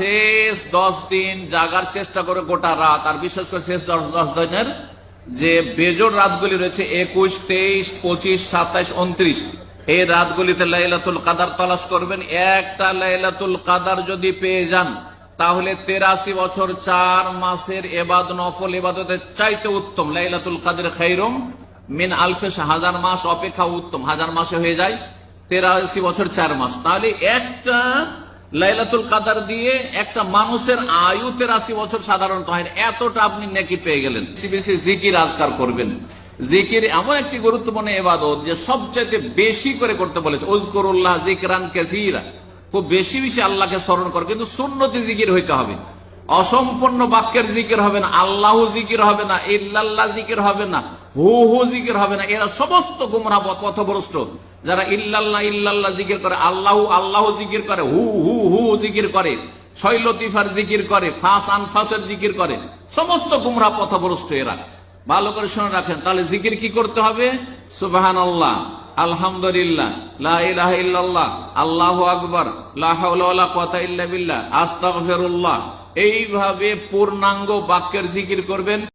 শেষ 10 দিন জাগার চেষ্টা করে গোটা রাত, আর বিশেষ করে শেষ 10 দিনের যে বেজোড় রাতগুলি রয়েছে 21, 23, 25, 27, 29, এই রাতগুলিতে লাইলাতুল কাদার তালাশ করবেন। একটা লাইলাতুল কাদার যদি পেয়ে যান তাহলে 83 বছর 4 মাসের নফল ইবাদতের চাইতে উত্তম। লাইলাতুল কাদের খায়রুম মিন আলফি শাহর, হাজার মাস অপেক্ষা উত্তম। হাজার মাসে হয়ে যায় 83 বছর 4 মাস। তাহলে একটা লাইলাতুল কাদার দিয়ে একটা মানুষের আয়ু 83 বছর সাধারণত হয় না, এতটা আপনি নেকি পেয়ে গেলেন। বেশি বেশি জিকির আজকার করবেন। জিকির এমন একটি গুরুত্বপূর্ণ ইবাদত যে সবচাইতে বেশি করে করতে বলেছে, উযকুরুল্লাহ যিকরান কাসীরা, খুব বেশি বেশি আল্লাহকে স্মরণ করে। কিন্তু সুন্নতি জিকির হইতে হবে, অসম্পূর্ণ বাক্যের জিকির হবে না, আল্লাহু জিকির হবে না, ইল্লাল্লাহ জিকির হবে না, হু হু জিকির হবে না। এরা সমস্ত গুমরাহ পথভ্রষ্ট। যারা ইল্লাল্লাহ ইল্লাল্লাহ জিকির করে, আল্লাহু আল্লাহু জিকির করে, হু হু হু জিকির করে, ছয় লতিফার জিকির করে, ফাস আনফাসের জিকির করে, সমস্ত গুমরাহ পথভ্রষ্ট এরা। ভালো করে শুনে রাখেন। তাহলে জিকির কি করতে হবে? সুবহানাল্লাহ, আলহামদুলিল্লাহ, লা ইলাহা ইল্লাল্লাহ, আল্লাহু আকবার, লা হাওলা ওয়ালা কুওয়াতা ইল্লা বিল্লাহ, আস্তাগফিরুল্লাহ। এইভাবে পূর্ণাঙ্গ বাক্যের জিকির করবেন।